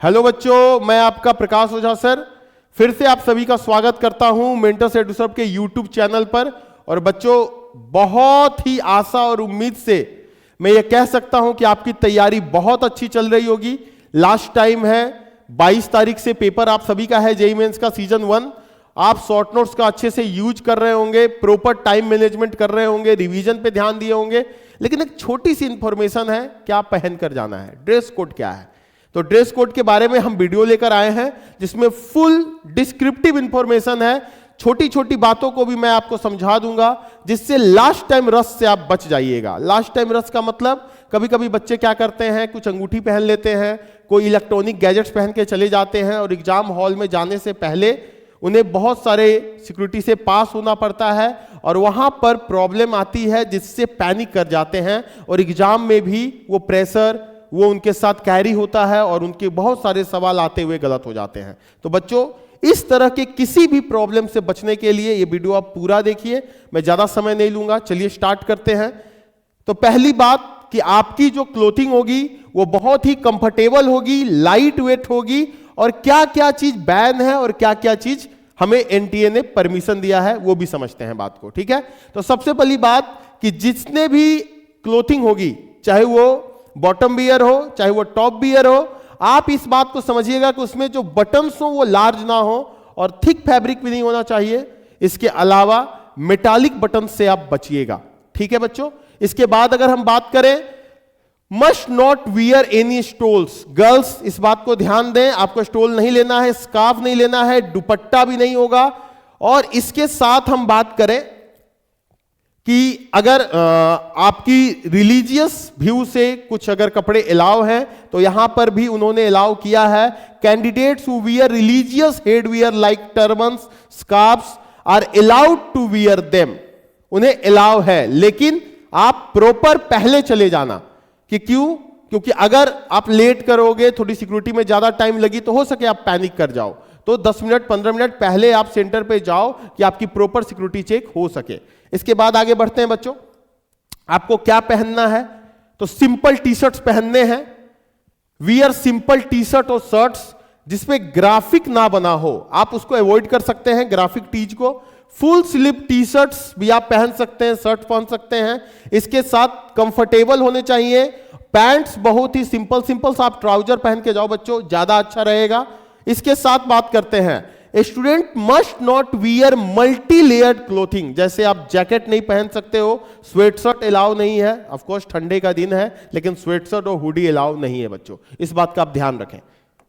Hello बच्चों, मैं आपका प्रकाश ओझा सर फिर से आप सभी का स्वागत करता हूं मेंटर्स एडुसर्व के यूट्यूब चैनल पर। और बच्चों, बहुत ही आशा और उम्मीद से मैं ये कह सकता हूं कि आपकी तैयारी बहुत अच्छी चल रही होगी। लास्ट टाइम है 22 तारीख से पेपर आप सभी का है जेईई मेंस का सीजन 1। आप शॉर्ट नोट्स का अच्छे से यूज कर रहे होंगे, प्रॉपर टाइम मैनेजमेंट कर रहे होंगे, रिवीजन पे ध्यान दिए होंगे। लेकिन एक छोटी सी इंफॉर्मेशन है, क्या पहन कर जाना है, ड्रेस कोड क्या है। तो ड्रेस कोड के बारे में हम वीडियो लेकर आए हैं जिसमें फुल डिस्क्रिप्टिव इंफॉर्मेशन है। छोटी छोटी बातों को भी मैं आपको समझा दूंगा जिससे लास्ट टाइम रश से आप बच जाइएगा। लास्ट टाइम रश का मतलब, कभी कभी बच्चे क्या करते हैं, कुछ अंगूठी पहन लेते हैं, कोई इलेक्ट्रॉनिक गैजेट्स पहन के चले जाते हैं और एग्जाम हॉल में जाने से पहले उन्हें बहुत सारे सिक्योरिटी से पास होना पड़ता है और वहां पर प्रॉब्लम आती है जिससे पैनिक कर जाते हैं और एग्जाम में भी वो प्रेशर वो उनके साथ कैरी होता है और उनके बहुत सारे सवाल आते हुए गलत हो जाते हैं। तो बच्चों, इस तरह के किसी भी प्रॉब्लम से बचने के लिए ये वीडियो आप पूरा देखिए, मैं ज्यादा समय नहीं लूंगा। चलिए स्टार्ट करते हैं। तो पहली बात कि आपकी जो क्लोथिंग होगी वो बहुत ही कंफर्टेबल होगी, लाइट वेट होगी और क्या क्या चीज बैन है और क्या क्या चीज हमें एनटीए ने परमिशन दिया है वो भी समझते हैं बात को। ठीक है, तो सबसे पहली बात कि जितने भी क्लोथिंग होगी, चाहे वो बॉटम बियर हो चाहे वो टॉप बियर हो, आप इस बात को समझिएगा कि उसमें जो बटन्स हो वो लार्ज ना हो और थिक फैब्रिक भी नहीं होना चाहिए। इसके अलावा मेटालिक बटन से आप बचिएगा। ठीक है बच्चों, इसके बाद अगर हम बात करें, must not wear any stoles. Girls इस बात को ध्यान दें, आपको स्टोल नहीं लेना है, स्कार्फ नहीं लेना है, दुपट्टा भी नहीं होगा। और इसके साथ हम बात करें कि अगर आपकी रिलीजियस व्यू से कुछ अगर कपड़े अलाउ हैं तो यहां पर भी उन्होंने अलाउ किया है। Candidates who wear religious headwear like turbans scarfs are allowed to wear them. उन्हें अलाउ है, लेकिन आप प्रॉपर पहले चले जाना। कि क्यों? क्योंकि अगर आप लेट करोगे, थोड़ी सिक्योरिटी में ज्यादा टाइम लगी तो हो सके आप पैनिक कर जाओ। तो 10 मिनट 15 मिनट पहले आप सेंटर पे जाओ कि आपकी प्रॉपर सिक्योरिटी चेक हो सके। इसके बाद आगे बढ़ते हैं बच्चों, आपको क्या पहनना है। तो सिंपल टी शर्ट्स पहनने हैं। वियर सिंपल टी शर्ट और शर्ट्स जिसपे ग्राफिक ना बना हो, आप उसको अवॉइड कर सकते हैं, ग्राफिक टीज को। फुल स्लीव टी शर्ट्स भी आप पहन सकते हैं, शर्ट पहन सकते हैं। इसके साथ कंफर्टेबल होने चाहिए। पैंट्स बहुत ही सिंपल सिंपल सा आप ट्राउजर पहन के जाओ बच्चों, ज्यादा अच्छा रहेगा। इसके साथ बात करते हैं, a student must not wear multi layered clothing. जैसे आप जैकेट नहीं पहन सकते हो, स्वेटशर्ट अलाउ नहीं है। ऑफ कोर्स ठंडे का दिन है, लेकिन स्वेटशर्ट और हुडी अलाउ नहीं है बच्चों, इस बात का आप ध्यान रखें।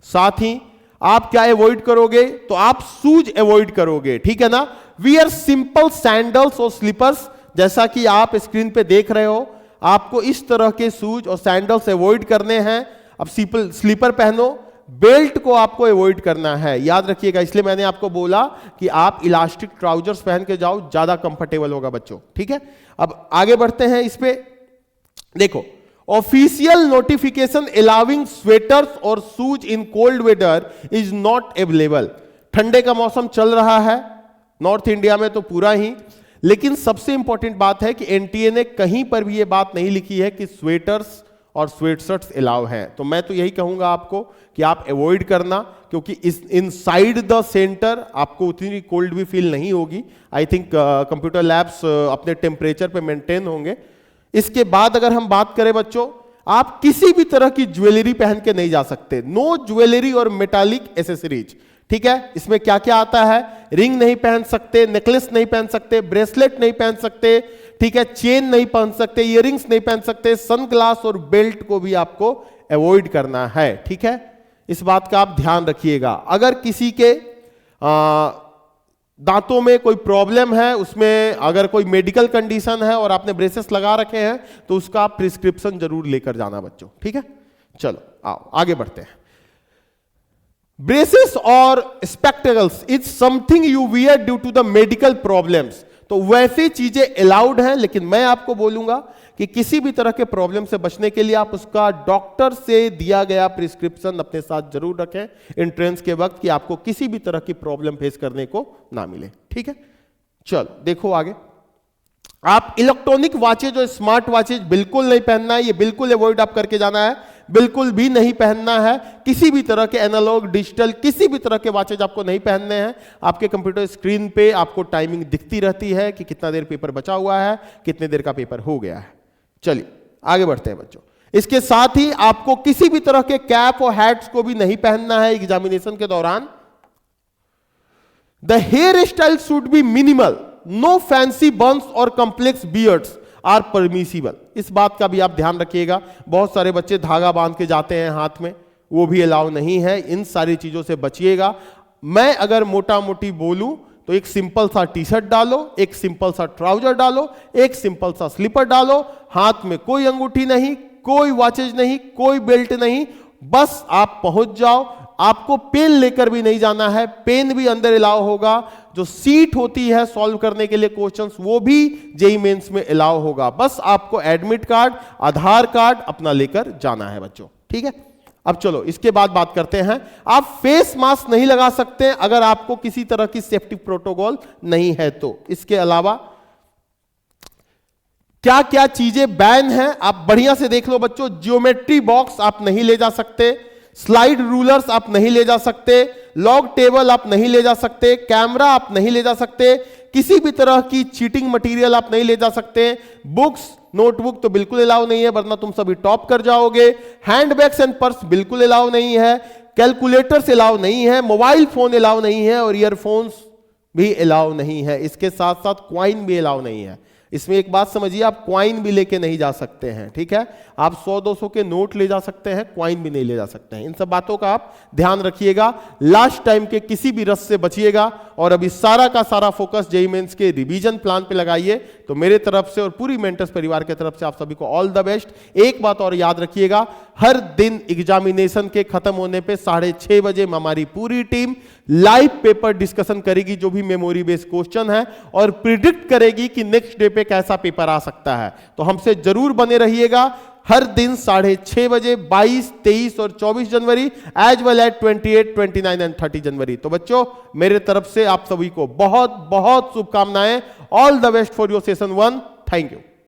साथ ही आप क्या अवॉइड करोगे, तो आप शूज अवॉइड करोगे। ठीक है ना। वियर सिंपल सैंडल्स और स्लीपर्स, जैसा कि आप स्क्रीन पे देख रहे हो, आपको इस तरह के शूज और सैंडल्स अवॉइड करने हैं। अब स्लीपर पहनो। बेल्ट को आपको अवॉइड करना है, याद रखिएगा। इसलिए मैंने आपको बोला कि आप इलास्टिक ट्राउजर्स पहन के जाओ, ज्यादा कंफर्टेबल होगा बच्चों। ठीक है, अब आगे बढ़ते हैं। इस पे देखो, ऑफिशियल नोटिफिकेशन अलाउिंग स्वेटर्स और shoes in cold weather is not available. ठंडे का मौसम चल रहा है नॉर्थ इंडिया में तो पूरा ही, लेकिन सबसे इंपॉर्टेंट बात है कि एनटीए ने कहीं पर भी यह बात नहीं लिखी है कि स्वेटर्स और स्वेटशर्ट्स अलाउ हैं। तो मैं तो यही कहूंगा आपको कि आप अवॉइड करना, क्योंकि इस इनसाइड द सेंटर आपको उतनी कोल्ड भी फील नहीं होगी। आई थिंक कंप्यूटर लैब्स अपने टेम्परेचर पे मेंटेन होंगे। इसके बाद अगर हम बात करें बच्चों, आप किसी भी तरह की ज्वेलरी पहन के नहीं जा सकते। नो ज्वेलरी और मेटालिक एसेसरीज। ठीक है, इसमें क्या क्या आता है, रिंग नहीं पहन सकते, नेकलेस नहीं पहन सकते, ब्रेसलेट नहीं पहन सकते, ठीक है, चेन नहीं पहन सकते, इयररिंग्स नहीं पहन सकते, सनग्लास और बेल्ट को भी आपको अवॉइड करना है। ठीक है, इस बात का आप ध्यान रखिएगा। अगर किसी के दांतों में कोई प्रॉब्लम है, उसमें अगर कोई मेडिकल कंडीशन है और आपने ब्रेसेस लगा रखे हैं तो उसका आप प्रिस्क्रिप्शन जरूर लेकर जाना बच्चों। ठीक है, चलो आओ आगे बढ़ते हैं। ब्रेसेस और spectacles is something you wear due to the medical problems. तो वैसी चीजें अलाउड हैं, लेकिन मैं आपको बोलूंगा कि किसी भी तरह के प्रॉब्लम से बचने के लिए आप उसका डॉक्टर से दिया गया प्रिस्क्रिप्शन अपने साथ जरूर रखें एंट्रेंस के वक्त, कि आपको किसी भी तरह की प्रॉब्लम फेस करने को ना मिले। ठीक है, चलो देखो आगे। आप इलेक्ट्रॉनिक वॉचेज और स्मार्ट वॉचेज बिल्कुल नहीं पहनना है, ये बिल्कुल अवॉइड आप करके जाना है। बिल्कुल भी नहीं पहनना है। किसी भी तरह के एनालॉग डिजिटल किसी भी तरह के वॉचेज आपको नहीं पहनने हैं। आपके कंप्यूटर स्क्रीन पे आपको टाइमिंग दिखती रहती है कि कितना देर पेपर बचा हुआ है, कितने देर का पेपर हो गया है। चलिए आगे बढ़ते हैं बच्चों। इसके साथ ही आपको किसी भी तरह के कैप और हैट्स को भी नहीं पहनना है एग्जामिनेशन के दौरान। The hair style should be minimal, no fancy buns और कॉम्प्लेक्स बियर्ड्स आर परमिसिबल। इस बात का भी आप ध्यान रखिएगा। बहुत सारे बच्चे धागा बांध के जाते हैं हाथ में, वो भी अलाउ नहीं है। इन सारी चीजों से बचिएगा। मैं अगर मोटा मोटी बोलूं तो एक सिंपल सा टी शर्ट डालो, एक सिंपल सा ट्राउजर डालो, एक सिंपल सा स्लीपर डालो, हाथ में कोई अंगूठी नहीं, कोई वॉचेज नहीं, कोई बेल्ट नहीं, बस आप पहुंच जाओ। आपको पेन लेकर भी नहीं जाना है, पेन भी अंदर अलाउ होगा। जो सीट होती है सॉल्व करने के लिए क्वेश्चंस, वो भी जेईई मेंस में अलाउ होगा। बस आपको एडमिट कार्ड, आधार कार्ड अपना लेकर जाना है बच्चों, ठीक है। अब चलो इसके बाद बात करते हैं। आप फेस मास्क नहीं लगा सकते अगर आपको किसी तरह की सेफ्टी प्रोटोकॉल नहीं है तो। इसके अलावा क्या क्या चीजें बैन हैं आप बढ़िया से देख लो बच्चों। ज्योमेट्री बॉक्स आप नहीं ले जा सकते, स्लाइड रूलर्स आप नहीं ले जा सकते, लॉग टेबल आप नहीं ले जा सकते, कैमरा आप नहीं ले जा सकते, किसी भी तरह की चीटिंग मटेरियल आप नहीं ले जा सकते, बुक्स नोटबुक तो बिल्कुल अलाउ नहीं है वरना तुम सभी टॉप कर जाओगे, हैंडबैग्स एंड पर्स बिल्कुल अलाउ नहीं है, कैलकुलेटर्स अलाउ नहीं है, मोबाइल फोन अलाउ नहीं है और ईयरफोन्स भी अलाउ नहीं है। इसके साथ साथ क्वाइन भी अलाउ नहीं है। इसमें एक बात समझिए, आप क्वाइन भी लेके नहीं जा सकते हैं, ठीक है। आप 100-200 के नोट ले जा सकते हैं, क्वाइन भी नहीं ले जा सकते हैं। इन सब बातों का आप ध्यान रखिएगा। लास्ट टाइम के किसी भी रस से बचिएगा और अभी सारा का सारा फोकस जेईई मेंस के रिवीजन प्लान पे लगाइए। तो मेरे तरफ से और पूरी मेंटर्स परिवार की तरफ से आप सभी को ऑल द बेस्ट। एक बात और याद रखिएगा, हर दिन एग्जामिनेशन के खत्म होने पे 6:30 बजे हमारी पूरी टीम लाइव पेपर डिस्कशन करेगी, जो भी मेमोरी बेस्ड क्वेश्चन है, और प्रिडिक्ट करेगी कि नेक्स्ट डे पे कैसा पेपर आ सकता है। तो हमसे जरूर बने रहिएगा। हर दिन 6:30 बजे 22, 23 और 24 जनवरी एज वेल एज 28, 29 एंड 30 जनवरी। तो बच्चों मेरे तरफ से आप सभी को बहुत बहुत शुभकामनाएं। All the best for your session 1। Thank you.